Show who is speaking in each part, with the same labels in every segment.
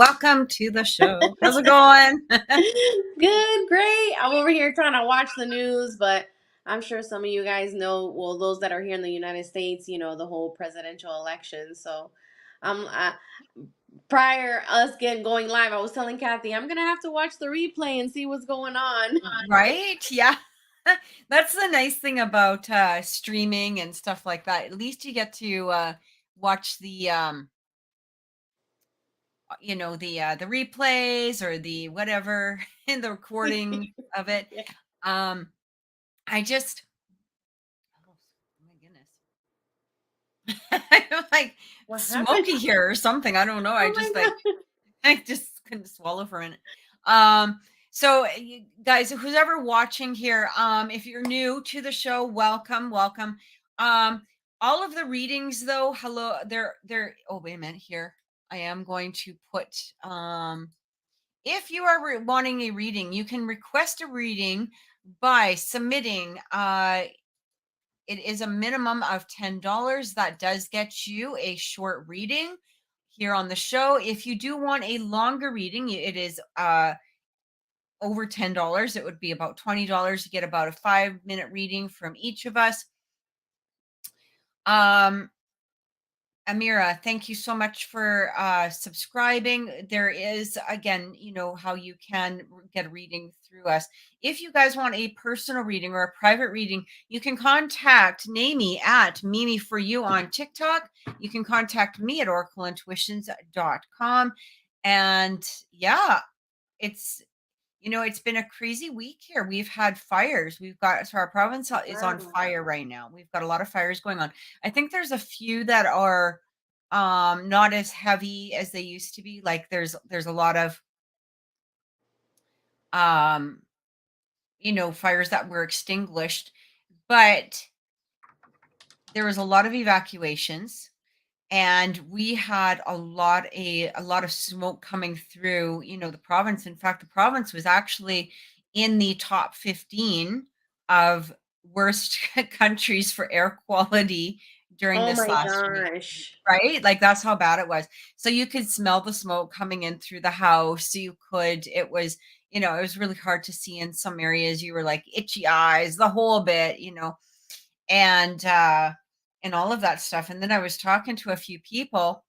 Speaker 1: welcome to the show. How's it going?
Speaker 2: Good, great. I'm over here trying to watch the news, but I'm sure some of you guys know, well, those that are here in the United States, the whole presidential election. So, um, uh, prior us getting going live, I was telling Kathy I'm gonna have to watch the replay and see what's going on.
Speaker 1: Right? Yeah. That's the nice thing about streaming and stuff like that. At least you get to watch the replays or the whatever in the recording of it.
Speaker 2: Yeah.
Speaker 1: Um I just oh my goodness. I'm like
Speaker 2: What happened?
Speaker 1: smoky here or something. I don't know. I
Speaker 2: Oh
Speaker 1: just
Speaker 2: my
Speaker 1: like
Speaker 2: god.
Speaker 1: I just couldn't swallow for a minute. So you guys, who's ever watching here, if you're new to the show, welcome, welcome. Um, all of the readings though, hello, they're oh wait a minute here. I am going to put if you are wanting a reading, you can request a reading by submitting it is a minimum of $10. That does get you a short reading here on the show. If you do want a longer reading, it is over $10. It would be about $20 to get about a 5-minute reading from each of us. Amira, thank you so much for subscribing. There is, again, you know how you can get a reading through us. If you guys want a personal reading or a private reading, you can contact Naimi at Mimi for You on TikTok. You can contact me at oracleintuitions.com. And yeah, it's been a crazy week here. We've had fires. So our province is on
Speaker 2: Wow.
Speaker 1: fire right now. We've got a lot of fires going on. I think there's a few that are not as heavy as they used to be. Like there's a lot of um fires that were extinguished, but there was a lot of evacuations and we had a lot of smoke coming through the province. In fact, the province was actually in the top 15 of worst countries for air quality during
Speaker 2: Oh
Speaker 1: this
Speaker 2: my
Speaker 1: last week,
Speaker 2: gosh.
Speaker 1: right? Like that's how bad it was. So you could smell the smoke coming in through the house. It was really hard to see in some areas. You were like itchy eyes the whole bit, and all of that stuff. And then I was talking to a few people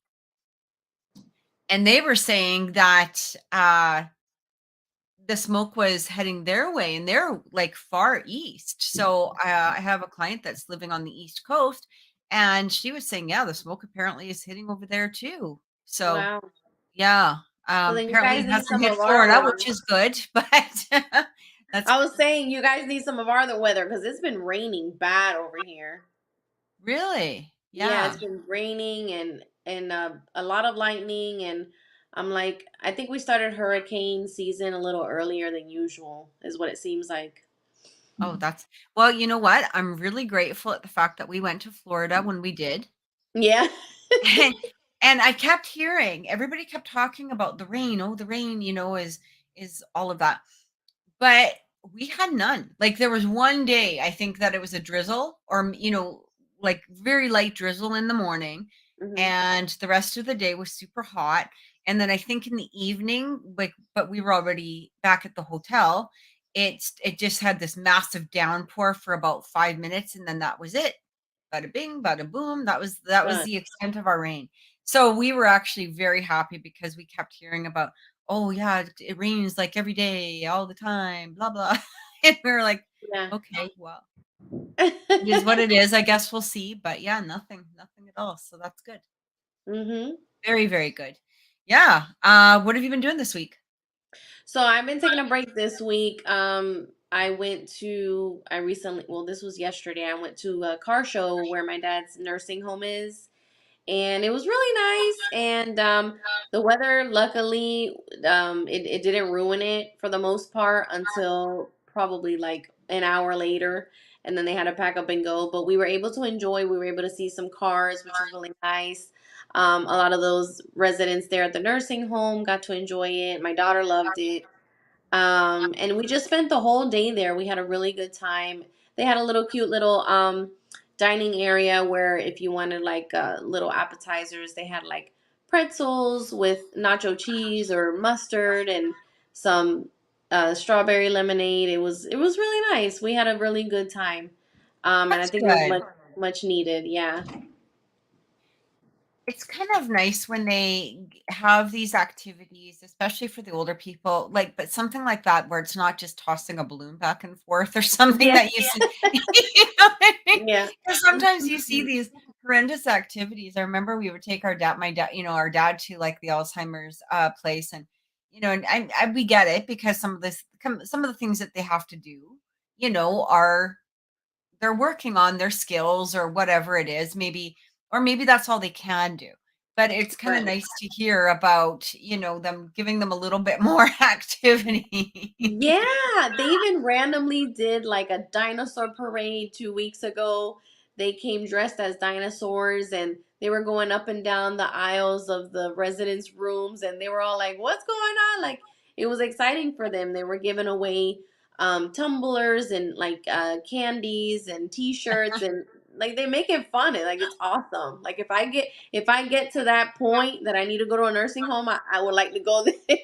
Speaker 1: and they were saying that the smoke was heading their way and they're like far east. So I have a client that's living on the East Coast and she was saying, yeah, the smoke apparently is hitting over there too. So
Speaker 2: Wow.
Speaker 1: yeah,
Speaker 2: So then you
Speaker 1: apparently
Speaker 2: guys
Speaker 1: it
Speaker 2: need
Speaker 1: hasn't
Speaker 2: some
Speaker 1: hit
Speaker 2: of our
Speaker 1: Florida, which is good, but that's
Speaker 2: I was saying you guys need some of our other weather because it's been raining bad over here.
Speaker 1: really,
Speaker 2: Yeah,
Speaker 1: yeah.
Speaker 2: it's been raining and a lot of lightning, and I'm like, I think we started hurricane season a little earlier than usual, is what it seems like.
Speaker 1: Oh, well, you know what? I'm really grateful at the fact that we went to Florida when we did.
Speaker 2: Yeah.
Speaker 1: And I kept hearing everybody kept talking about the rain. Oh, the rain, is all of that. But we had none. Like there was one day, I think that it was a drizzle or like very light drizzle in the morning,
Speaker 2: Hmm.
Speaker 1: and the rest of the day was super hot. And then I think in the evening, like but we were already back at the hotel. It just had this massive downpour for about 5 minutes and then that was it. Bada bing, bada boom. That was
Speaker 2: Good.
Speaker 1: the extent of our rain. So we were actually very happy because we kept hearing about, oh yeah, it rains like every day, all the time, blah blah. And we were like,
Speaker 2: Yeah.
Speaker 1: okay, well, it is what it is. I guess we'll see. But yeah, nothing at all. So that's good.
Speaker 2: Hmm.
Speaker 1: Very, very good. Yeah. What have you been doing this week?
Speaker 2: So I've been taking a break this week. I recently, well, this was yesterday. I went to a car show where my dad's nursing home is, and it was really nice. And the weather, luckily, it didn't ruin it for the most part until probably like an hour later, and then they had to pack up and go. But we were able to enjoy. We were able to see some cars, which was really nice. A lot of those residents there at the nursing home got to enjoy it. My daughter loved it. And we just spent the whole day there. We had a really good time. They had a little cute little dining area where if you wanted like little appetizers, they had like pretzels with nacho cheese or mustard and some strawberry lemonade. It was really nice. We had a really good time, and I
Speaker 1: That's
Speaker 2: think it was
Speaker 1: good.
Speaker 2: much needed. Yeah.
Speaker 1: It's kind of nice when they have these activities, especially for the older people, like, but something like that where it's not just tossing a balloon back and forth or something
Speaker 2: Yeah.
Speaker 1: that you see, you know what I mean?
Speaker 2: Yeah.
Speaker 1: 'Cause sometimes you see these horrendous activities. I remember we would take my dad, our dad to like the Alzheimer's place, and we get it because some of the things that they have to do, are they're working on their skills or whatever it is, maybe, or maybe that's all they can do. But it's kind of
Speaker 2: Right.
Speaker 1: nice to hear about, them giving them a little bit more activity.
Speaker 2: Yeah, they even randomly did like a dinosaur parade 2 weeks ago. They came dressed as dinosaurs and they were going up and down the aisles of the residents' rooms and they were all like, "What's going on?" Like it was exciting for them. They were giving away tumblers and like candies and t-shirts and like they make it fun and like it's awesome. Like if I get to that point that I need to go to a nursing home, I would like to go there.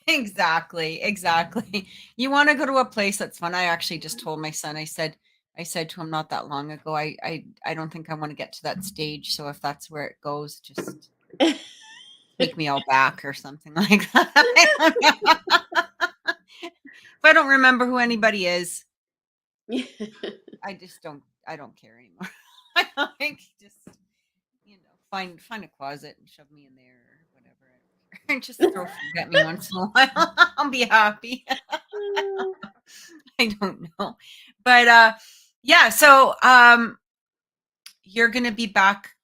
Speaker 1: Exactly, exactly. You want to go to a place that's fun. I actually just told my son, I said to him not that long ago, I don't think I want to get to that stage. So if that's where it goes, just take me all back or something like that. I don't know. If I don't remember who anybody is, I don't care anymore. I like just, find a closet and shove me in there or whatever. I don't care. Just throw food at me once in a while. I'll be happy. I don't know. But yeah, so you're gonna be back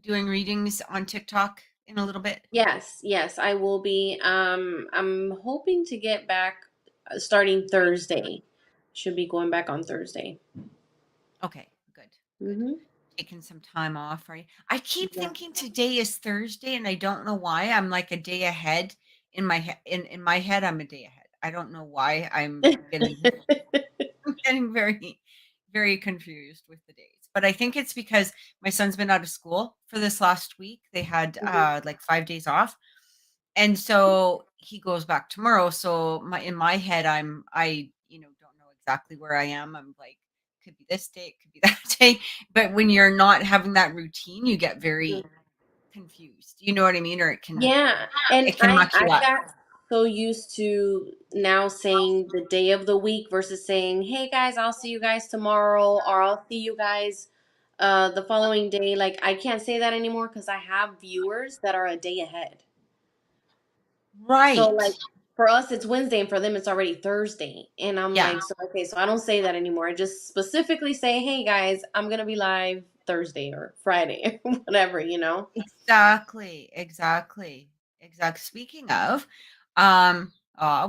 Speaker 1: doing readings on TikTok in a little bit.
Speaker 2: Yes, yes, I will be. I'm hoping to get back starting Thursday. Should be going back on Thursday.
Speaker 1: Okay, good, good.
Speaker 2: Mm-hmm.
Speaker 1: Taking some time off, right? I keep
Speaker 2: Yeah.
Speaker 1: thinking today is Thursday, and I don't know why. I'm like a day ahead in my head. In my head, I'm a day ahead. I don't know why. I'm getting very, very confused with the days. But I think it's because my son's been out of school for this last week. They had
Speaker 2: Mhm.
Speaker 1: like 5 days off. And so he goes back tomorrow. So in my head, I don't know exactly where I am. I'm like, could be this day, it could be that day. But when you're not having that routine, you get very confused. You know what I mean? Or
Speaker 2: Yeah, and
Speaker 1: it can
Speaker 2: I
Speaker 1: muck
Speaker 2: I
Speaker 1: you up.
Speaker 2: got so used to now saying the day of the week versus saying, "Hey guys, I'll see you guys tomorrow," or "I'll see you guys the following day." Like I can't say that anymore because I have viewers that are a day ahead. So
Speaker 1: Right.
Speaker 2: like for us it's Wednesday and for them it's already Thursday. And I'm
Speaker 1: Yeah.
Speaker 2: like, so okay, so I don't say that anymore. I just specifically say, "Hey guys, I'm going to be live Thursday or Friday," or whatever, you know.
Speaker 1: Exactly. Exactly. Exactly. Speaking of,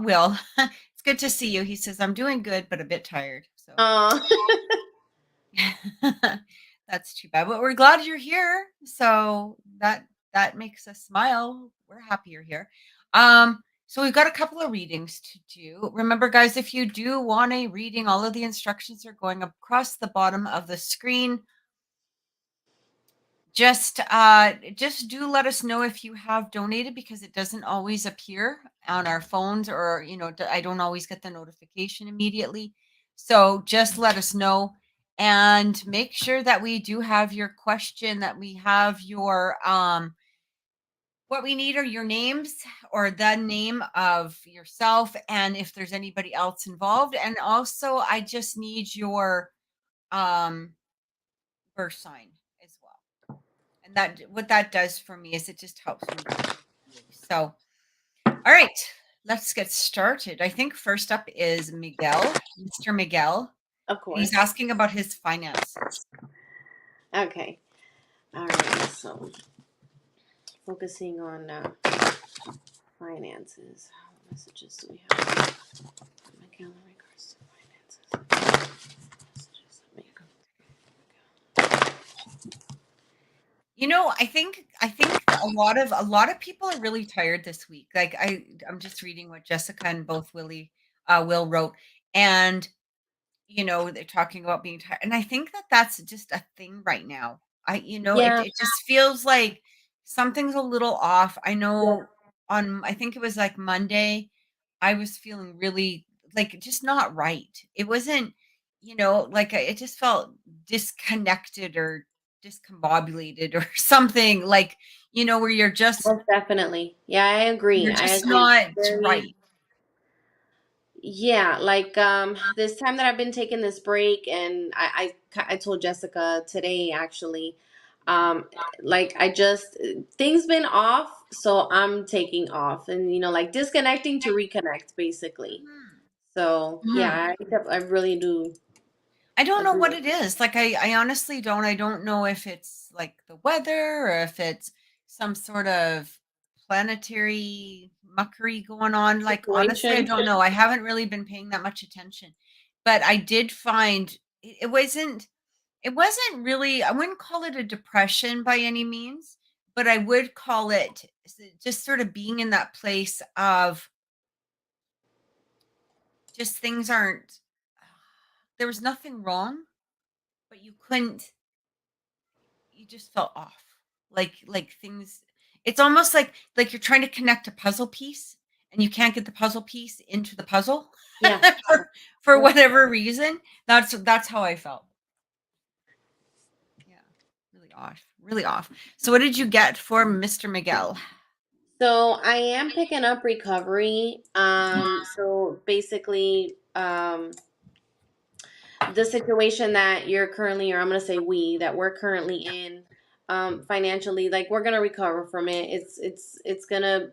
Speaker 1: Will, it's good to see you. He says, I'm doing good, but a bit tired. So
Speaker 2: Uh
Speaker 1: that's too bad. But we're glad you're here. So that makes us smile. We're happy you're here. So we've got a couple of readings to do. Remember, guys, if you do want a reading, all of the instructions are going across the bottom of the screen. Just do let us know if you have donated because it doesn't always appear on our phones, or I don't always get the notification immediately. So just let us know and make sure that we do have your question, that we have your what we need are your names or the name of yourself, and if there's anybody else involved. And also I just need your um birth sign as well. And that what that does for me is it just helps me with you. So, all right, let's get started. I think first up is Miguel, Mr. Miguel.
Speaker 2: of
Speaker 1: He's
Speaker 2: course.
Speaker 1: asking about his finances.
Speaker 2: Okay. All right. So focusing on finances. What messages do we have? My calendar regards to finances. Messages.
Speaker 1: I think a lot of people are really tired this week. Like I'm just reading what Jessica and both Will wrote, and they're talking about being tired, and I think that that's just a thing right now. It
Speaker 2: Yeah.
Speaker 1: just feels like something's a little off. I
Speaker 2: Yeah.
Speaker 1: know I think it was like Monday, I was feeling really like just not right. It wasn't, like it just felt disconnected or discombobulated or something like, where
Speaker 2: Most definitely. Yeah, I agree.
Speaker 1: you're
Speaker 2: I
Speaker 1: just
Speaker 2: agree.
Speaker 1: not
Speaker 2: Very,
Speaker 1: right.
Speaker 2: yeah, like this time that I've been taking this break, and I told Jessica today actually, um like I just things been off, so I'm taking off and like disconnecting to reconnect basically.
Speaker 1: Mhm.
Speaker 2: So
Speaker 1: Mhm.
Speaker 2: yeah, I really do
Speaker 1: I don't know
Speaker 2: agree
Speaker 1: what
Speaker 2: with
Speaker 1: it is. Like I honestly don't. I don't know if it's like the weather or if it's some sort of planetary muckery going on.
Speaker 2: the
Speaker 1: Like honestly, I
Speaker 2: situation.
Speaker 1: don't know. I haven't really been paying that much attention. But I did find it wasn't really, I wouldn't call it a depression by any means, but I would call it just sort of being in that place of just things aren't there was nothing wrong, but you just felt off. Like things it's almost like you're trying to connect a puzzle piece and you can't get the puzzle piece into the puzzle
Speaker 2: Yeah.
Speaker 1: for whatever reason. That's how I felt. Yeah. Really off. Really off. So what did you get for Mr. Miguel?
Speaker 2: So I am picking up recovery. So basically, the situation that you're currently, or I'm gonna say that we're currently in, financially, like we're gonna recover from it. It's gonna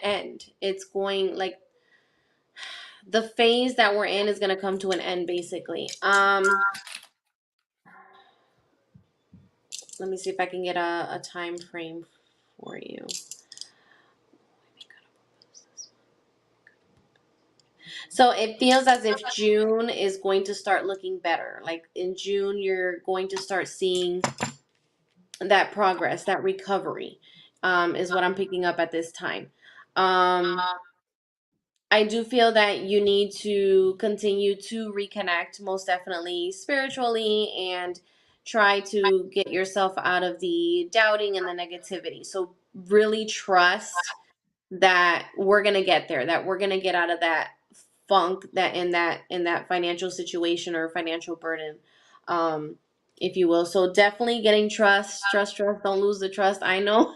Speaker 2: end. It's going like the phase that we're in is gonna come to an end, basically. Let me see if I can get a time frame for you. So it feels as if June is going to start looking better. Like in June, you're going to start seeing that progress, that recovery, is what I'm picking up at this time. Um, I do feel that you need to continue to reconnect, most definitely spiritually, and try to get yourself out of the doubting and the negativity. So really trust that we're gonna get there, that we're gonna get out of that funk, that in that financial situation or financial burden, um, if you will. So definitely getting trust. Don't lose the trust. I know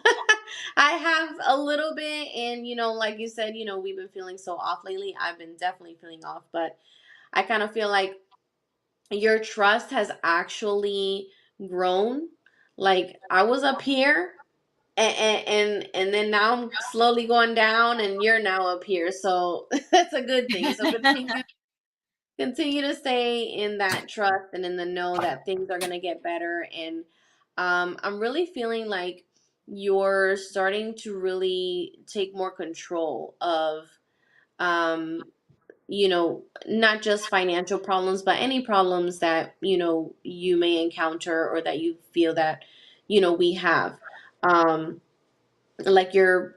Speaker 2: I have a little bit, and like you said, we've been feeling so off lately. I've been definitely feeling off, but I kind of feel like your trust has actually grown. Like I was up here and then now I'm slowly going down and you're now up here. So that's a good thing. So continue to stay in that trust and in the know that things are going to get better. And I'm really feeling like you're starting to really take more control of um not just financial problems, but any problems that you may encounter or that you feel that we have. Like you're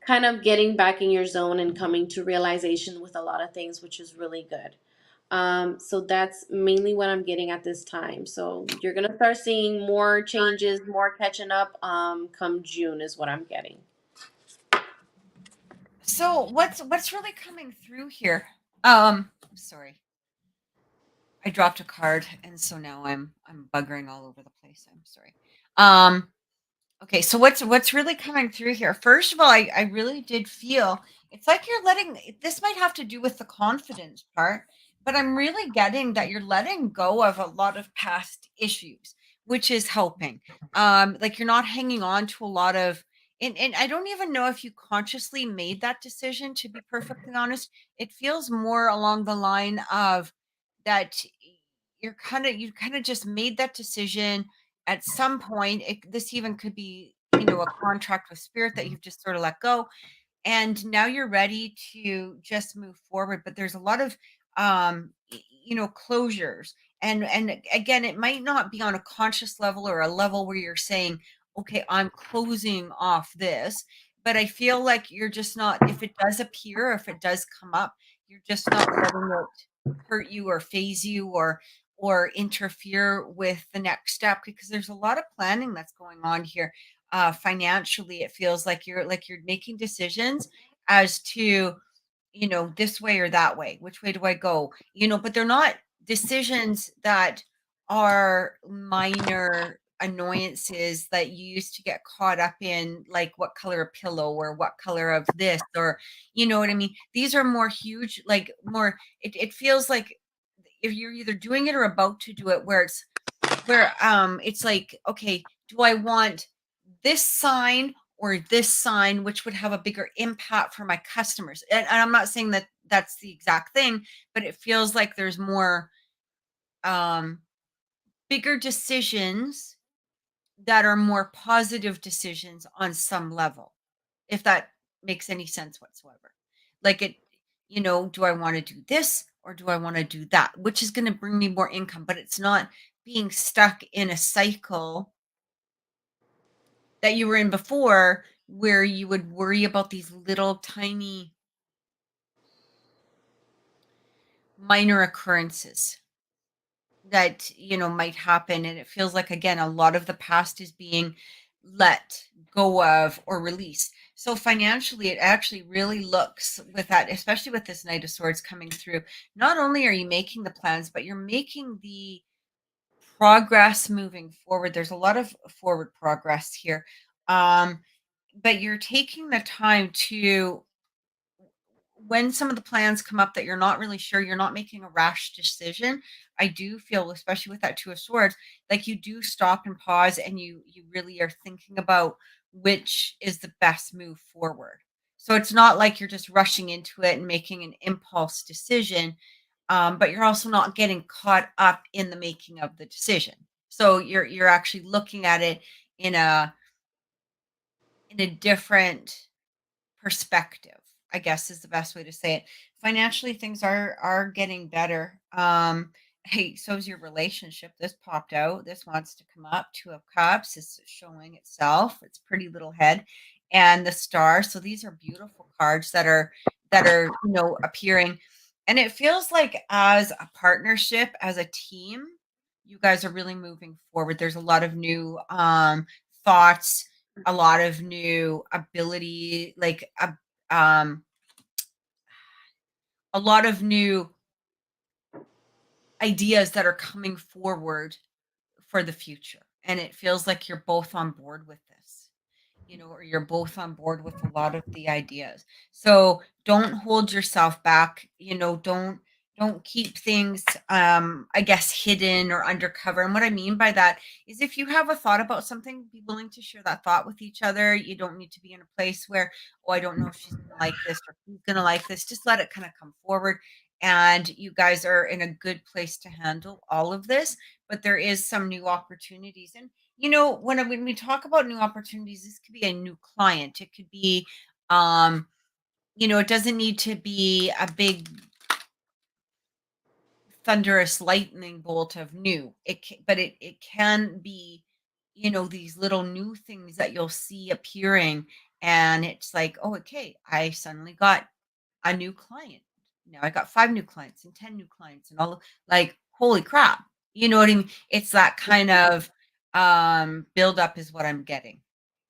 Speaker 2: kind of getting back in your zone and coming to realization with a lot of things, which is really good. So that's mainly what I'm getting at this time. So you're gonna start seeing more changes, more catching up. Come June is what I'm getting.
Speaker 1: So what's really coming through here? Sorry. I dropped a card and so now I'm buggering all over the place. I'm sorry. Um Okay, so what's really coming through here? First of all, I really did feel it's like you're letting this might have to do with the confidence part, but I'm really getting that you're letting go of a lot of past issues, which is helping. Like you're not hanging on to a lot of and I don't even know if you consciously made that decision, to be perfectly honest. It feels more along the line of that you kind of just made that decision at some point. This even could be, a contract with spirit that you've just sort of let go, and now you're ready to just move forward. But there's a lot of closures, and again, it might not be on a conscious level or a level where you're saying, okay, I'm closing off this, but I feel like you're just not, if it does appear, if it does come up, you're just not letting it hurt you or phase you or interfere with the next step, because there's a lot of planning that's going on here. financially. It feels like you're making decisions as to, this way or that way. Which way do I go? But they're not decisions that are minor annoyances that you used to get caught up in, like what color of pillow or what color of this, or you know what I mean? These are more huge, like more, it feels like if you're either doing it or about to do it, where it's like, okay, do I want this sign or this sign, which would have a bigger impact for my customers? And I'm not saying that that's the exact thing, but it feels like there's more um bigger decisions that are more positive decisions on some level, if that makes any sense whatsoever. Like do I want to do this or do I want to do that? Which is going to bring me more income, but it's not being stuck in a cycle that you were in before, where you would worry about these little tiny minor occurrences that might happen. And it feels like, again, a lot of the past is being let go of or released. So financially, it actually really looks, with that, especially with this Knight of Swords coming through, not only are you making the plans, but you're making the progress moving forward. There's a lot of forward progress here. um but you're taking the time to, when some of the plans come up that you're not really sure, you're not making a rash decision. I do feel, especially with that Two of Swords, like you do stop and pause, and you really are thinking about which is the best move forward. So it's not like you're just rushing into it and making an impulse decision, but you're also not getting caught up in the making of the decision. So you're actually looking at it in a different perspective, I guess, is the best way to say it. Financially, things are getting better. Hey, so is your relationship. This popped out. This wants to come up. Two of Cups is showing itself. It's pretty little head, and the star. So these are beautiful cards that are appearing, and it feels like, as a partnership, as a team, you guys are really moving forward. There's a lot of new thoughts, a lot of new ability, like um a lot of new ideas that are coming forward for the future. And it feels like you're both on board with this, or you're both on board with a lot of the ideas. So don't hold yourself back, don't keep things, I guess, hidden or undercover. And what I mean by that is, if you have a thought about something, be willing to share that thought with each other. You don't need to be in a place where, oh, I don't know if she's going to like this or he's going to like this. Just let it kind of come forward. And you guys are in a good place to handle all of this. But there is some new opportunities. And when we talk about new opportunities, this could be a new client. It could be, it doesn't need to be a big thunderous lightning bolt of new. But it can be, these little new things that you'll see appearing, and it's like, oh, okay, I suddenly got a new client. Now I got 5 new clients and 10 new clients and all, like, holy crap. You know what I mean? It's that kind of build up is what I'm getting.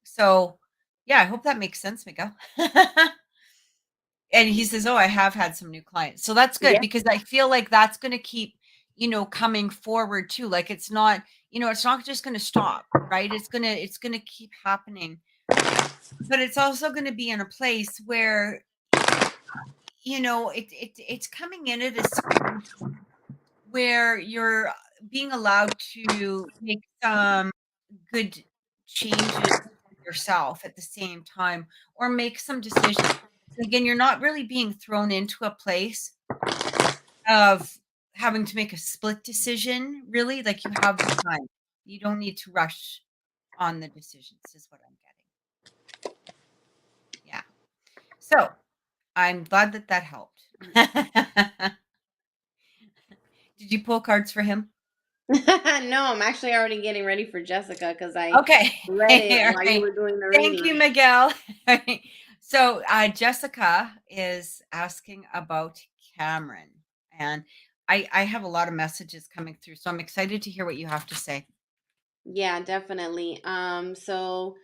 Speaker 1: So yeah, I hope that makes sense, Miguel. And he says, "Oh, I have had some new clients." So that's good,
Speaker 2: Yeah.
Speaker 1: because I feel like that's going to keep, coming forward too. Like it's not just going to stop, right? It's going to keep happening. But it's also going to be in a place where, it's coming in at a speed where you're being allowed to make some good changes yourself at the same time, or make some decisions. Again, you're not really being thrown into a place of having to make a split decision, really. Like, you have the time. You don't need to rush on the decisions, is what I'm getting. Yeah. So I'm glad that that helped. Did you pull cards for him?
Speaker 2: No, I'm actually already getting ready for Jessica because I
Speaker 1: Okay.
Speaker 2: read it
Speaker 1: All
Speaker 2: while you
Speaker 1: right.
Speaker 2: were doing the
Speaker 1: Thank you,
Speaker 2: reading.
Speaker 1: Miguel. Alright. So, Jessica is asking about Cameron, and I have a lot of messages coming through, so I'm excited to hear what you have to say.
Speaker 2: Yeah, definitely. So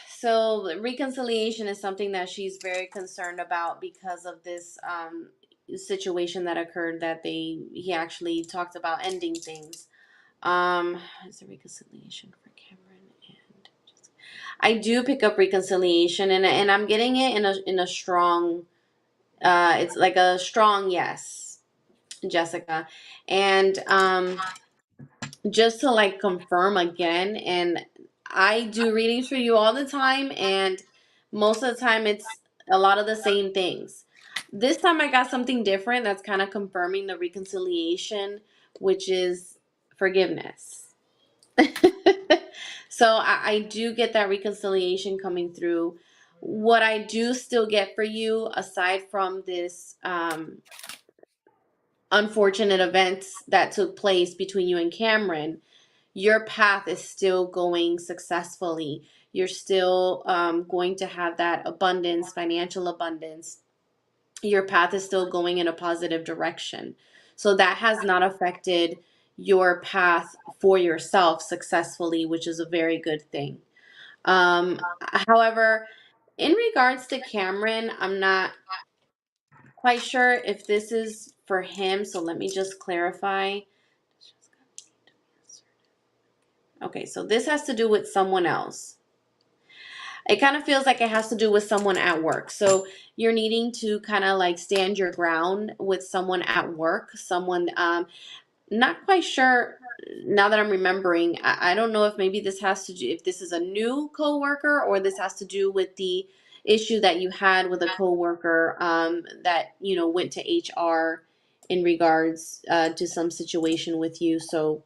Speaker 2: So reconciliation is something that she's very concerned about because of this situation that occurred, that he actually talked about ending things. Is a reconciliation for Cameron and I do pick up reconciliation, and I'm getting it in a strong it's like a strong yes, Jessica. And just to like confirm again, and I do readings for you all the time, and most of the time it's a lot of the same things. This time I got something different that's kind of confirming the reconciliation, which is forgiveness. So I do get that reconciliation coming through. What I do still get for you, aside from this unfortunate events that took place between you and Cameron, your path is still going successfully. You're still going to have that abundance, financial abundance. Your path is still going in a positive direction. So that has not affected your path for yourself successfully, which is a very good thing. However, in regards to Cameron, I'm not quite sure if this is for him. So let me just clarify. Okay, so this has to do with someone else. It kind of feels like it has to do with someone at work. So you're needing to kind of like stand your ground with someone at work, someone, not quite sure now that I'm remembering. I don't know if maybe this has to do, if this is a new coworker, or this has to do with the issue that you had with a coworker that, went to HR in regards to some situation with you. So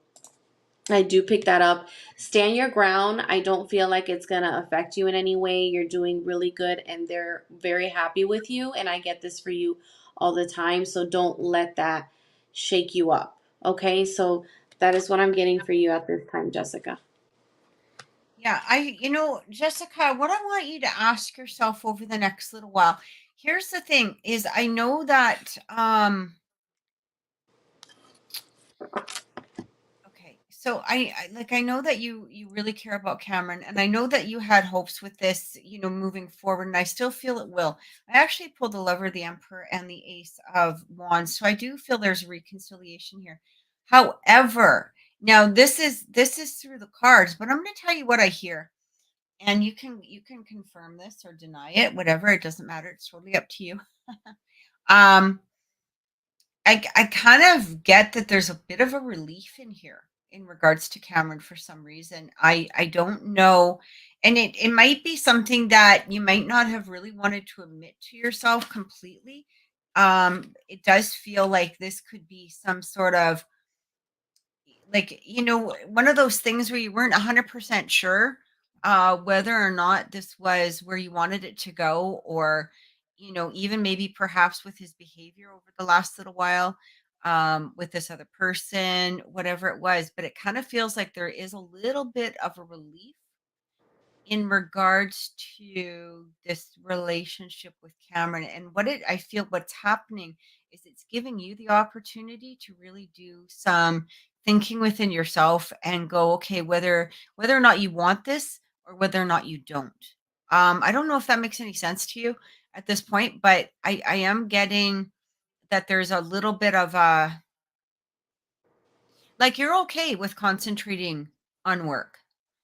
Speaker 2: I do pick that up. Stand your ground. I don't feel like it's going to affect you in any way. You're doing really good, and they're very happy with you. And I get this for you all the time. So don't let that shake you up. Okay. So that is what I'm getting for you at this time, Jessica.
Speaker 1: Yeah, Jessica, what I want you to ask yourself over the next little while. Here's the thing is I know that okay. So I know that you really care about Cameron, and I know that you had hopes with this, moving forward, and I still feel it will. I actually pulled the Lover, the Emperor, and the Ace of Wands, so I do feel there's a reconciliation here. However, now this is through the cards, but I'm going to tell you what I hear, and you can confirm this or deny it, whatever. It doesn't matter. It's totally up to you. um, I kind of get that there's a bit of a relief in here in regards to Cameron for some reason. I don't know, and it might be something that you might not have really wanted to admit to yourself completely. It does feel like this could be some sort of, like, one of those things where you weren't 100% sure whether or not this was where you wanted it to go, or even maybe perhaps with his behavior over the last little while, with this other person, whatever it was. But it kind of feels like there is a little bit of a relief in regards to this relationship with Cameron. And I feel what's happening is it's giving you the opportunity to really do some thinking within yourself and go, okay, whether or not you want this or whether or not you don't. I don't know if that makes any sense to you at this point, but I am getting that there's a little bit of a, like, you're okay with concentrating on work.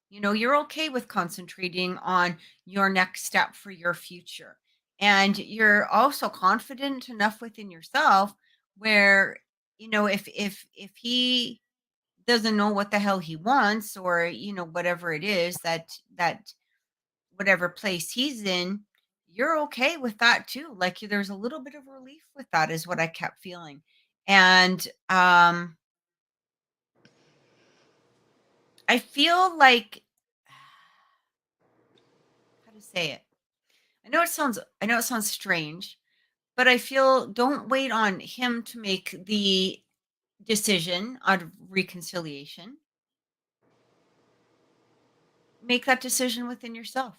Speaker 1: You're okay with concentrating on your next step for your future. And you're also confident enough within yourself where, if he doesn't know what the hell he wants, or, whatever it is that whatever place he's in, you're okay with that too. Like, there's a little bit of relief with that is what I kept feeling. And I feel like, how to say it? I know it sounds strange, but I feel, don't wait on him to make the decision on reconciliation. Make that decision within yourself,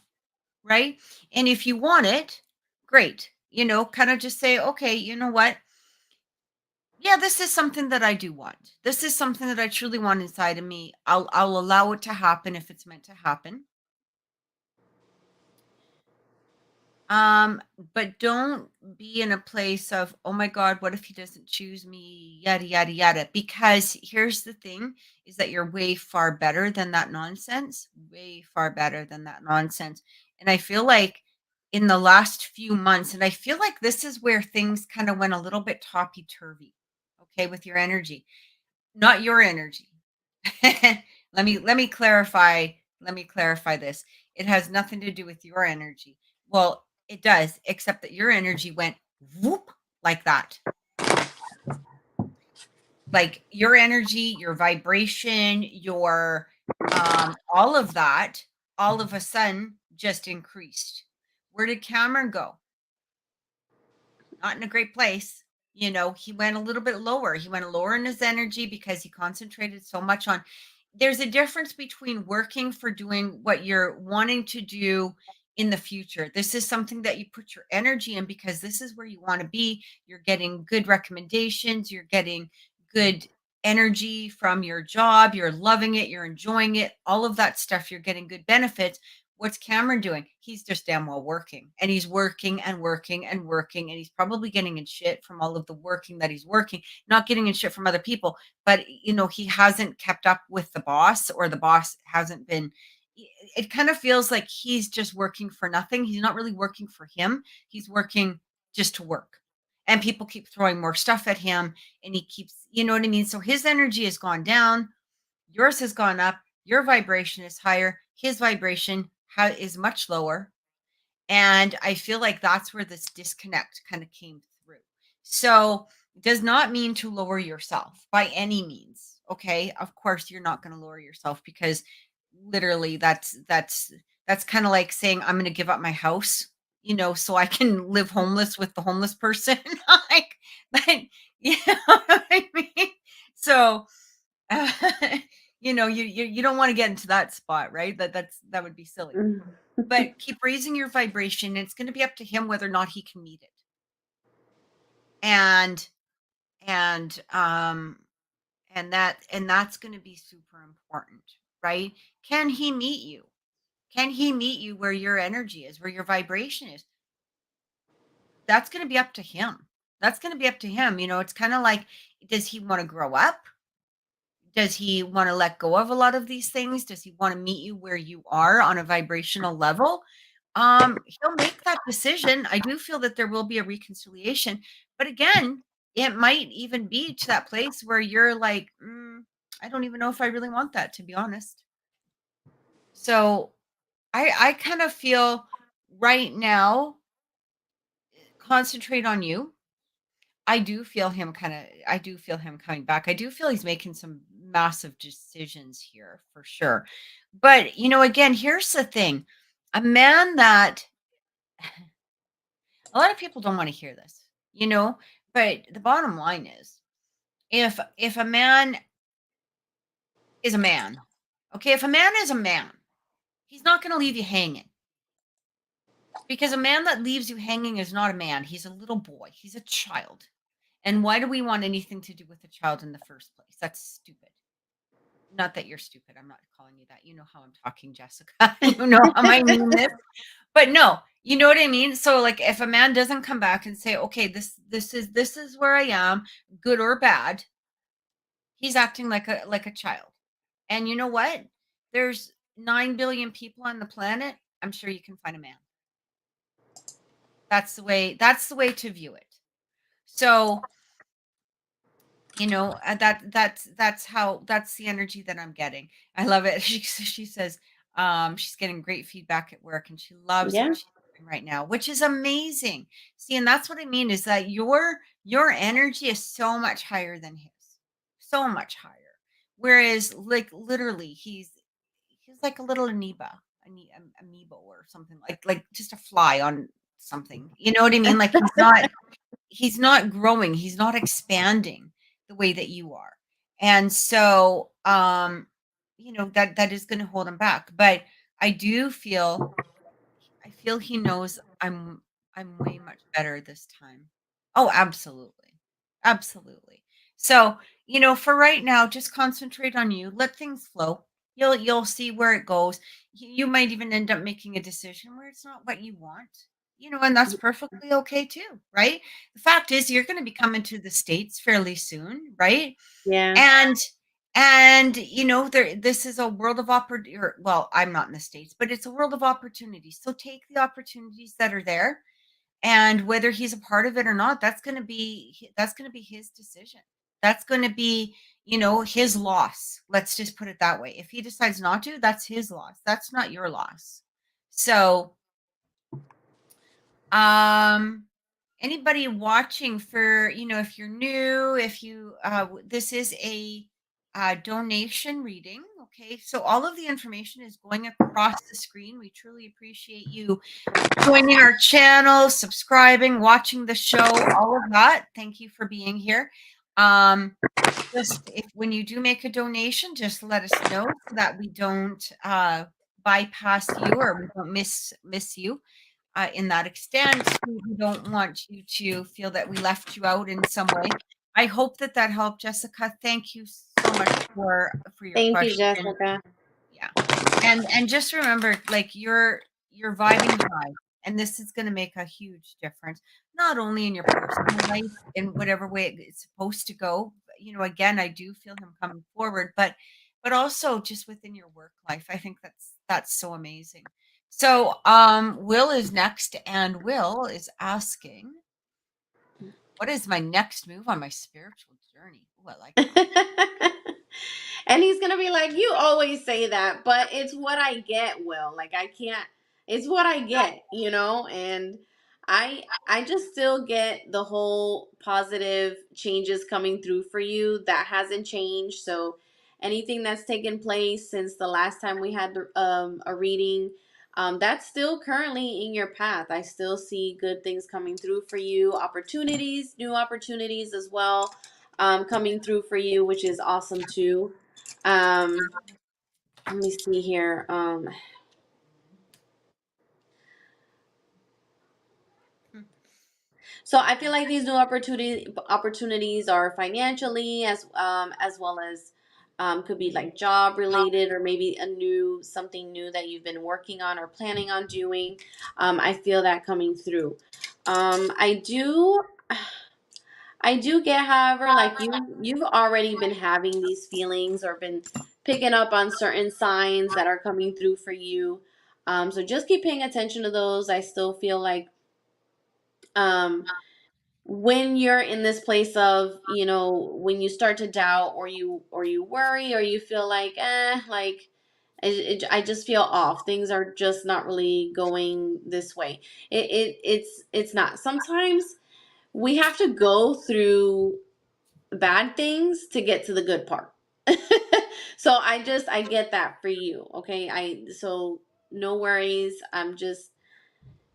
Speaker 1: right? And if you want it, great. Kind of just say, okay, you know what? Yeah, this is something that I do want. This is something that I truly want inside of me. I'll allow it to happen if it's meant to happen. Um, but don't be in a place of, oh my God, what if he doesn't choose me? Yada, yada, yada. Because here's the thing is that you're way far better than that nonsense, way far better than that nonsense. And I feel like in the last few months, and I feel like this is where things kind of went a little bit topsy turvy, okay, with your energy, not your energy. Let me clarify this. It has nothing to do with your energy. Well, it does, except that your energy went whoop like that. Like your energy, your vibration, your all of that, all of a sudden just increased. Where did Cameron go? Not in a great place. You know, he went a little bit lower. He went lower in his energy because he concentrated so much on. There's a difference between working for doing what you're wanting to do in the future. This is something that you put your energy in because this is where you want to be. You're getting good recommendations, you're getting good energy from your job, you're loving it, you're enjoying it, all of that stuff, you're getting good benefits. What's Cameron doing? He's just damn well working, and he's working and working and working, and he's probably getting in shit from all of the working that he's working, not getting in shit from other people. But, he hasn't kept up with the boss, or the boss hasn't been. It kind of feels like he's just working for nothing. He's not really working for him. He's working just to work. And people keep throwing more stuff at him, and he keeps, you know what I mean? So his energy has gone down, yours has gone up, your vibration is higher, his vibration is much lower. And I feel like that's where this disconnect kind of came through. So it does not mean to lower yourself by any means. Okay. Of course, you're not going to lower yourself, because literally that's kind of like saying, I'm going to give up my house, so I can live homeless with the homeless person. like, you know what I mean? So, uh, you don't want to get into that spot, right? That would be silly.
Speaker 2: Mhm.
Speaker 1: But keep raising your vibration. It's going to be up to him whether or not he can meet it. And and that's going to be super important, right? Can he meet you? Can he meet you where your energy is, where your vibration is? That's going to be up to him. That's going to be up to him. It's kind of like, does he want to grow up? Does he want to let go of a lot of these things? Does he want to meet you where you are on a vibrational level? He'll make that decision. I do feel that there will be a reconciliation, but again, it might even be to that place where you're like, I don't even know if I really want that, to be honest. So I kind of feel right now, concentrate on you. I do feel him coming back. I do feel he's making some massive decisions here for sure. But, again, here's the thing. A man that a lot of people don't want to hear this, but the bottom line is, if a man is a man, okay, if a man is a man, he's not going to leave you hanging, because a man that leaves you hanging is not a man. He's a little boy. He's a child. And why do we want anything to do with a child in the first place? That's stupid. Not that you're stupid. I'm not calling you that. You know how I'm talking, Jessica. You know how I mean this. But no, you know what I mean? So like, if a man doesn't come back and say, "Okay, this is where I am, good or bad," he's acting like a child. And you know what? There's 9 billion people on the planet. I'm sure you can find a man. That's the way to view it. So, that's the energy that I'm getting. I love it. She says, she's getting great feedback at work, and she loves
Speaker 2: Yeah.
Speaker 1: what she's doing right now, which is amazing. See, and that's what I mean, is that your energy is so much higher than his. So much higher. Whereas, like, literally, he's like a little amoeba or something, like just a fly on something. You know what I mean? Like, he's not growing, he's not expanding the way that you are. And so, that is going to hold him back. But I do feel he knows I'm way much better this time. Oh, absolutely. Absolutely. So, for right now, just concentrate on you. Let things flow. You'll see where it goes. You might even end up making a decision where it's not what you want. and that's perfectly okay too, right? The fact is, you're going to be coming to the States fairly soon, right?
Speaker 2: Yeah.
Speaker 1: And this is a world of opportunity. Well, I'm not in the States, but it's a world of opportunities. So take the opportunities that are there, and whether he's a part of it or not, that's going to be his decision. That's going to be, his loss. Let's just put it that way. If he decides not to, that's his loss. That's not your loss. So, um anybody watching, for if you're new, if you this is a donation reading. Okay, so all of the information is going across the screen. We truly appreciate you joining our channel, subscribing, watching the show, all of that. Thank you for being here. Just if when you do make a donation, just let us know so that we don't bypass you, or we don't miss you in that extent. We don't want you to feel that we left you out in some way. I hope that helped, Jessica. Thank you so much for your
Speaker 2: Thank you,
Speaker 1: question.
Speaker 2: Jessica.
Speaker 1: Yeah, and just remember, like, you're vibing high, and this is going to make a huge difference, not only in your personal life in whatever way it's supposed to go. Again, I do feel him coming forward, but also just within your work life. I think that's so amazing. So, Will is next, and Will is asking, what is my next move on my spiritual journey? Oh, I like that.
Speaker 2: And he's gonna be like, you always say that, but it's what I get, Will. Like, I can't, it's what I get, and I just still get the whole positive changes coming through for you. That hasn't changed. So anything that's taken place since the last time we had a reading, that's still currently in your path. I still see good things coming through for you, opportunities, new opportunities as well, coming through for you, which is awesome too. Let me see here. So I feel like these new opportunities are financially, as well as could be like job related, or maybe something new that you've been working on or planning on doing. I feel that coming through. I do. I do get, however, like you've already been having these feelings or been picking up on certain signs that are coming through for you. So just keep paying attention to those. I still feel like um, when you're in this place of, when you start to doubt, or you worry, or you feel like, like I just feel off. Things are just not really going this way. It's not. Sometimes we have to go through bad things to get to the good part. So I get that for you. Okay. So no worries. I'm just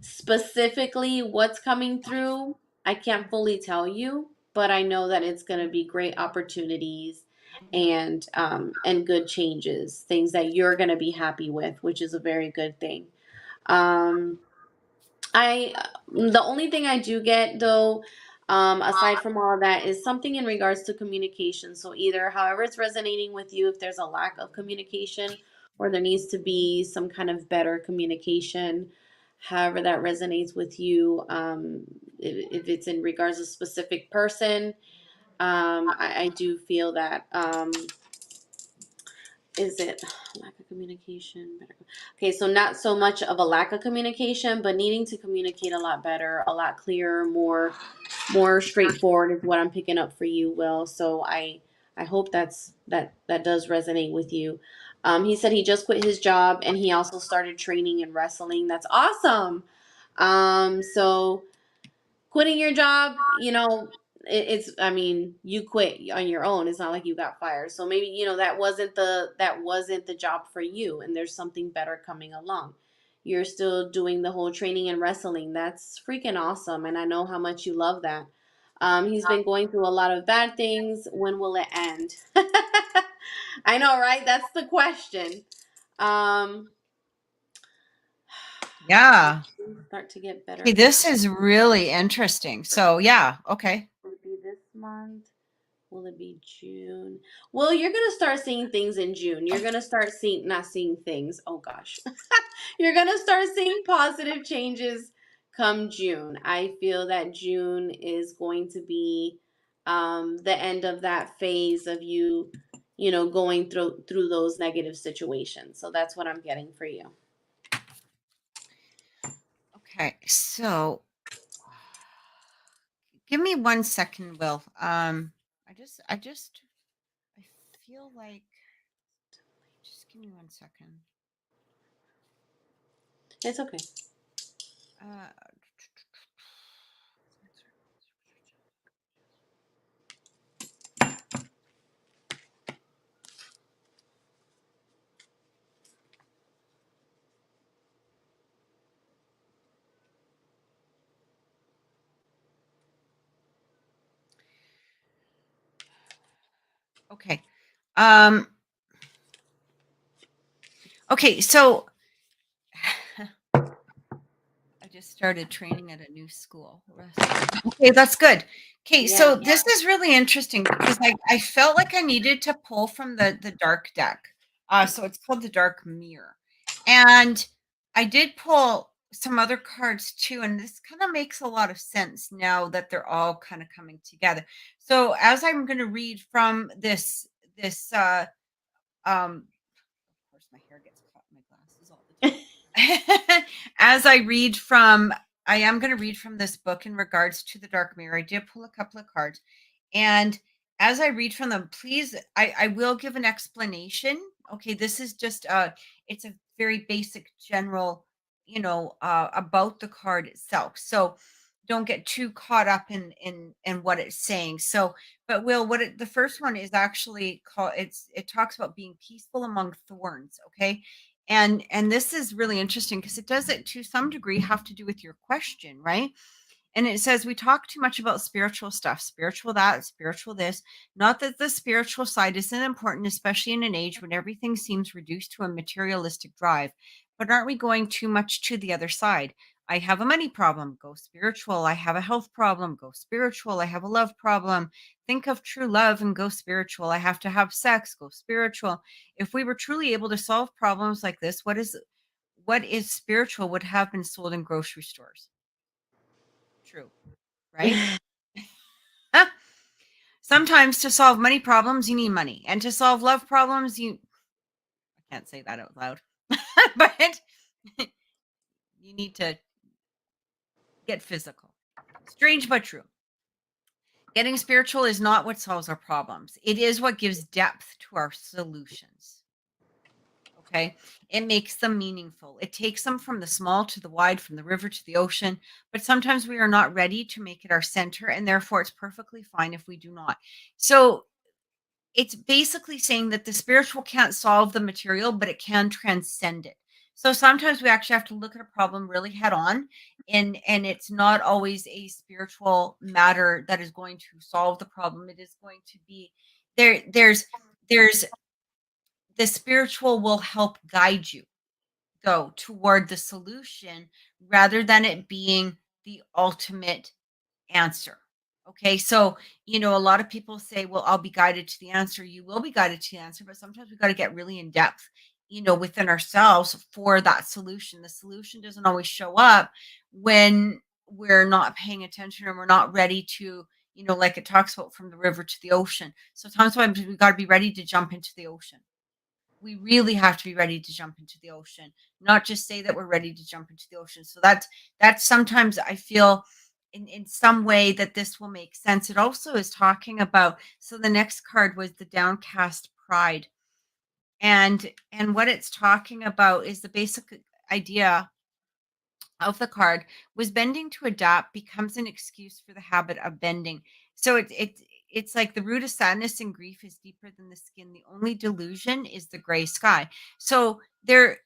Speaker 2: specifically what's coming through. I can't fully tell you, but I know that it's going to be great opportunities and good changes, things that you're going to be happy with, which is a very good thing. Um, I The only thing I do get though, aside from all of that, is something in regards to communication. So either however it's resonating with you, if there's a lack of communication, or there needs to be some kind of better communication, however that resonates with you. If it's in regards to a specific person, I do feel that. Is it lack of communication? Okay, so not so much of a lack of communication, but needing to communicate a lot better, a lot clearer, more straightforward is what I'm picking up for you, Will. So I hope that does resonate with you. He said he just quit his job and he also started training in wrestling. That's awesome. So quitting your job, I mean, you quit on your own. It's not like you got fired. So maybe, that wasn't the job for you, and there's something better coming along. You're still doing the whole training and wrestling. That's freaking awesome, and I know how much you love that. He's been going through a lot of bad things. When will it end? I know, right? That's the question. Um,
Speaker 1: Yeah.
Speaker 2: Start to get better
Speaker 1: Okay,
Speaker 2: for
Speaker 1: this is really interesting. So, yeah, okay.
Speaker 2: Will it be this month? Will it be June? Well, you're gonna start seeing things in June. You're gonna start not seeing things. Oh gosh. You're gonna start seeing positive changes come June. I feel that June is going to be the end of that phase of you, going through those negative situations. So that's what I'm getting for you.
Speaker 1: Okay, so give me 1 second, Will. I feel like just give me 1 second.
Speaker 2: It's okay.
Speaker 1: Uh, okay. Um, okay, so I just started training at a new school. Okay, that's good. Okay, so
Speaker 2: Yeah.
Speaker 1: this is really interesting because I felt like I needed to pull from the dark deck. So it's called the Dark Mirror. And I did pull some other cards too, and this kind of makes a lot of sense now that they're all kind of coming together. So as I'm going to read from this of course my hair gets caught in my glasses all the time. As I am going to read from this book in regards to the Dark Mirror. I did pull a couple of cards, and as I read from them, please, I will give an explanation. Okay, this is just it's a very basic general, about the card itself. So don't get too caught up in what it's saying. So, but Will, the first one is actually called, it talks about being peaceful among thorns. Okay, and this is really interesting because it does it to some degree have to do with your question, right? And it says we talk too much about spiritual stuff, spiritual that, spiritual this. Not that the spiritual side isn't important, especially in an age when everything seems reduced to a materialistic drive. But aren't we going too much to the other side? I have a money problem, go spiritual. I have a health problem, go spiritual. I have a love problem, think of true love and go spiritual. I have to have sex, go spiritual. If we were truly able to solve problems like this, what is spiritual would have been sold in grocery stores. True, right? Sometimes to solve money problems, you need money. And to solve love problems, I can't say that out loud, but you need to get physical. Strange but true. Getting spiritual is not what solves our problems, it is what gives depth to our solutions. Okay. It makes them meaningful. It takes them from the small to the wide, from the river to the ocean. But sometimes we are not ready to make it our center. And therefore, it's perfectly fine if we do not. So it's basically saying that the spiritual can't solve the material, but it can transcend it. So sometimes we actually have to look at a problem really head on, and it's not always a spiritual matter that is going to solve the problem. It is going to be there's the spiritual will help guide you go toward the solution rather than it being the ultimate answer. Okay. So, a lot of people say, well, I'll be guided to the answer. You will be guided to the answer, but sometimes we got to get really in depth, within ourselves for that solution. The solution doesn't always show up when we're not paying attention or we're not ready to, like it talks about from the river to the ocean. So sometimes we got to be ready to jump into the ocean. We really have to be ready to jump into the ocean, not just say that we're ready to jump into the ocean. So that's sometimes I feel in some way that this will make sense. It also is talking about, so the next card was the downcast pride. And what it's talking about is the basic idea of the card was bending to adapt becomes an excuse for the habit of bending. So it's like the root of sadness and grief is deeper than the skin. The only delusion is the gray sky. So the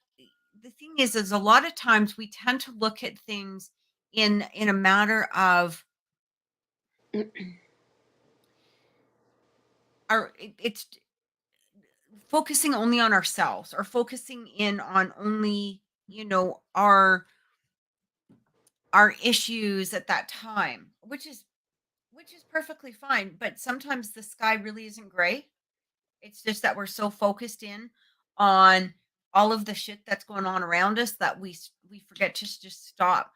Speaker 1: thing is a lot of times we tend to look at things in a matter of it's focusing only on ourselves or focusing in on only our issues at that time, which is perfectly fine. But sometimes the sky really isn't gray. It's just that we're so focused in on all of the shit that's going on around us that we forget to just stop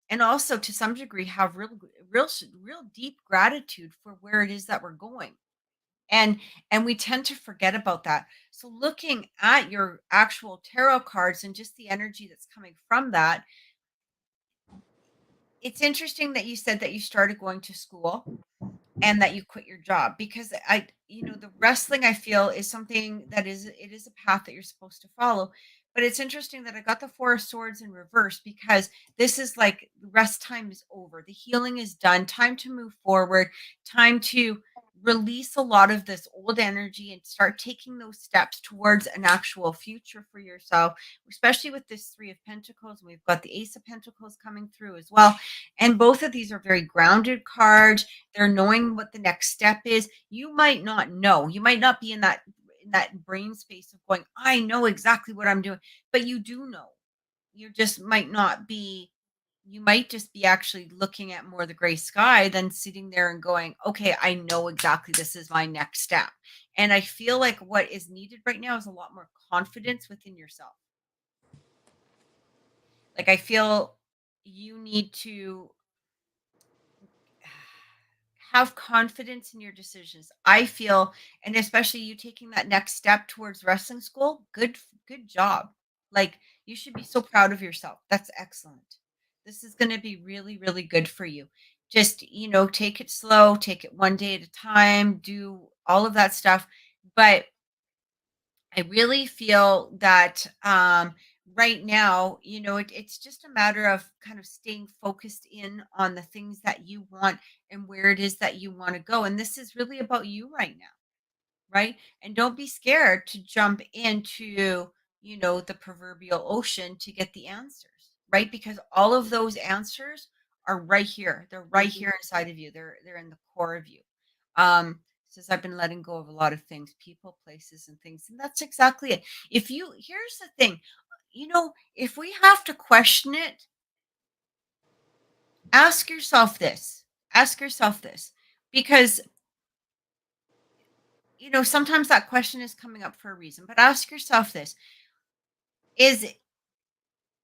Speaker 1: and also to some degree have real deep gratitude for where it is that we're going. And we tend to forget about that. So looking at your actual tarot cards and just the energy that's coming from that, it's interesting that you said that you started going to school and that you quit your job, because the wrestling, I feel, is something that is a path that you're supposed to follow. But it's interesting that I got the Four of Swords in reverse, because this is like the rest time is over, the healing is done, time to move forward, time to release a lot of this old energy and start taking those steps towards an actual future for yourself, especially with this Three of Pentacles, and we've got the Ace of Pentacles coming through as well. And both of these are very grounded cards. They're knowing what the next step is. You might not know. You might not be in that brain space of going, I know exactly what I'm doing, but you do know. You just might not be, you might just be actually looking at more the gray sky than sitting there and going, okay, I know exactly this is my next step. And I feel like what is needed right now is a lot more confidence within yourself. Like I feel you need to have confidence in your decisions. I feel, and especially you taking that next step towards wrestling school, good job. Like you should be so proud of yourself. That's excellent. This is going to be really, really good for you. Just, take it slow, take it one day at a time, do all of that stuff. But I really feel that right now, it's just a matter of kind of staying focused in on the things that you want and where it is that you want to go. And this is really about you right now, right? And don't be scared to jump into, the proverbial ocean to get the answers, right? Because all of those answers are right here. They're right
Speaker 2: Mhm.
Speaker 1: here inside of you. They're in the core of you. Um, Says I've been letting go of a lot of things, people, places, and things. And that's exactly it. Here's the thing, if we have to question it, ask yourself this. Ask yourself this. Because sometimes that question is coming up for a reason, but ask yourself this. Is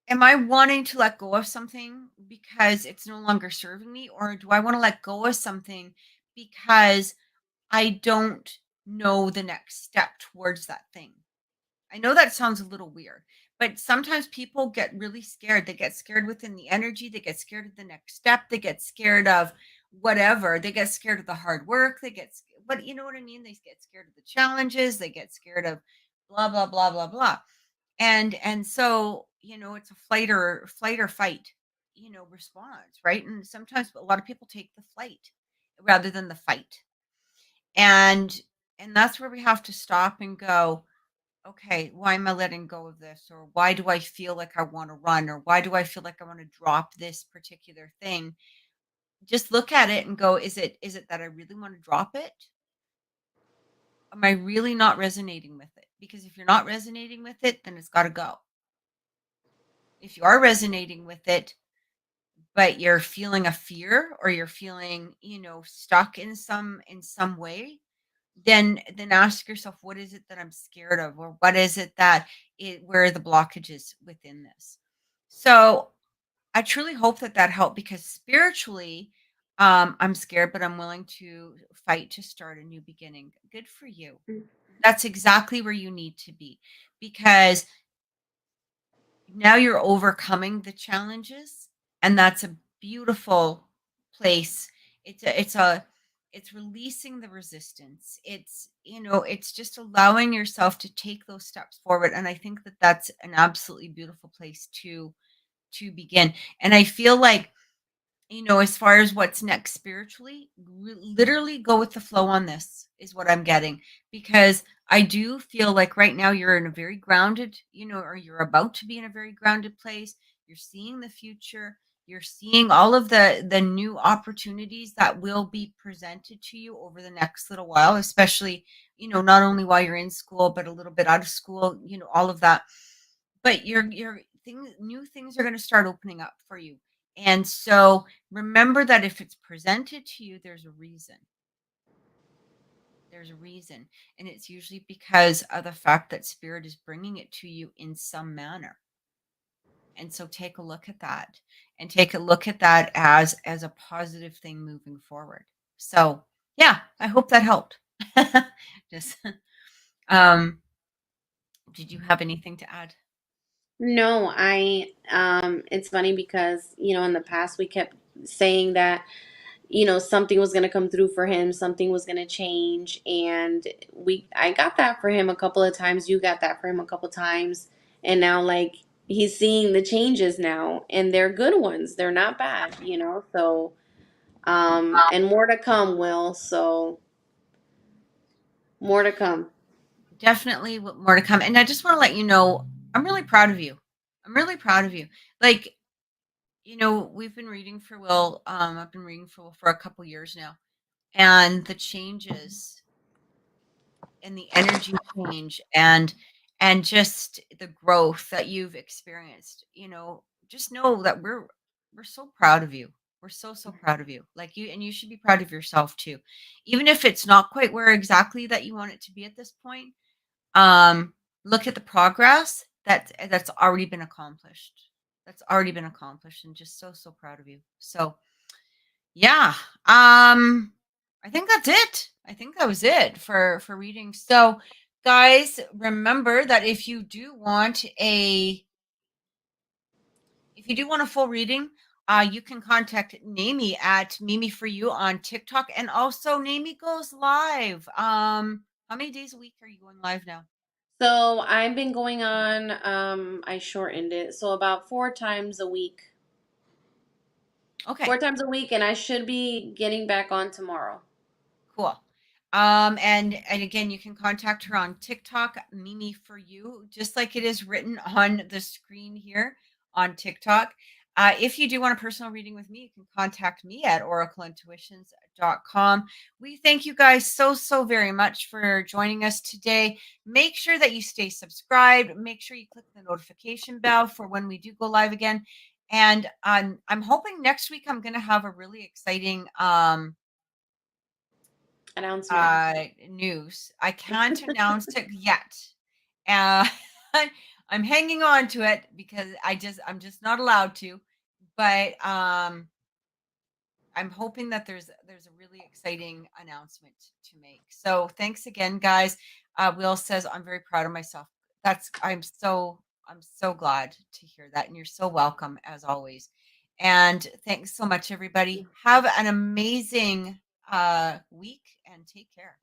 Speaker 1: Am I wanting to let go of something because it's no longer serving me, or do I want to let go of something because I don't know the next step towards that thing? I know that sounds a little weird, but sometimes people get really scared. They get scared within the energy, they get scared of the next step, they get scared of whatever. They get scared of the hard work, but you know what I mean? They get scared of the challenges, they get scared of blah blah blah blah blah. And so, it's a flight or fight, response, right? And sometimes a lot of people take the flight rather than the fight. And that's where we have to stop and go, okay, why am I letting go of this? Or why do I feel like I want to run? Or why do I feel like I want to drop this particular thing? Just look at it and go, is it that I really want to drop it? Am I really not resonating with it? Because if you're not resonating with it, then it's got to go. If you are resonating with it, but you're feeling a fear, or you're feeling, stuck in some way, then ask yourself, what is it that I'm scared of, or what is it that where are the blockages within this? So I truly hope that that helped, because spiritually, I'm scared, but I'm willing to fight to start a new beginning. Good for you. That's exactly where you need to be, because now you're overcoming the challenges, and that's a beautiful place. It's releasing the resistance. It's just allowing yourself to take those steps forward, and I think that that's an absolutely beautiful place to begin. And I feel like, as far as what's next spiritually, literally go with the flow on this is what I'm getting, because I do feel like right now you're in a very grounded, or you're about to be in a very grounded place. You're seeing the future. You're seeing all of the new opportunities that will be presented to you over the next little while, especially, not only while you're in school, but a little bit out of school, all of that. But new things are going to start opening up for you. And so remember that if it's presented to you, there's a reason. There's a reason. And it's usually because of the fact that spirit is bringing it to you in some manner. And so take a look at that, and take a look at that as a positive thing moving forward. So yeah, I hope that helped. Just um did you have anything to add?
Speaker 2: No, it's funny because, in the past we kept saying that, something was going to come through for him, something was going to change, and I got that for him a couple of times, you got that for him a couple of times, and now like he's seeing the changes now, and they're good ones. They're not bad. So and more to come, Will. So more to come.
Speaker 1: Definitely more to come. And I just want to let you know, I'm really proud of you. I'm really proud of you. Like, we've been reading for Will. I've been reading for Will for a couple years now. And the changes and the energy change and just the growth that you've experienced, just know that we're so proud of you. We're so proud of you. Like you, and you should be proud of yourself too. Even if it's not quite where exactly that you want it to be at this point, um, look at the progress that's already been accomplished. That's already been accomplished, and just so proud of you. So yeah, I think that's it. I think that was it for reading. So guys, remember that if you do want a full reading, you can contact Naimi at Mimi for You on TikTok, and also Naimi goes live. How many days a week are you going live now?
Speaker 2: So I've been going on, I shortened it, so about 4 times a week.
Speaker 1: Okay.
Speaker 2: 4 times a week, and I should be getting back on tomorrow.
Speaker 1: Cool. And again, you can contact her on TikTok, Mimi for You, just like it is written on the screen here on TikTok. If you do want a personal reading with me, you can contact me at oracleintuitions.com. We thank you guys so very much for joining us today. Make sure that you stay subscribed. Make sure you click the notification bell for when we do go live again. And I'm hoping next week I'm going to have a really exciting
Speaker 2: Announcement.
Speaker 1: news. I can't announce it yet. Uh, I'm hanging on to it because I'm just not allowed to. But I'm hoping that there's a really exciting announcement to make. So thanks again, guys. Will says I'm very proud of myself. I'm so glad to hear that, and you're so welcome as always. And thanks so much, everybody. Have an amazing week and take care.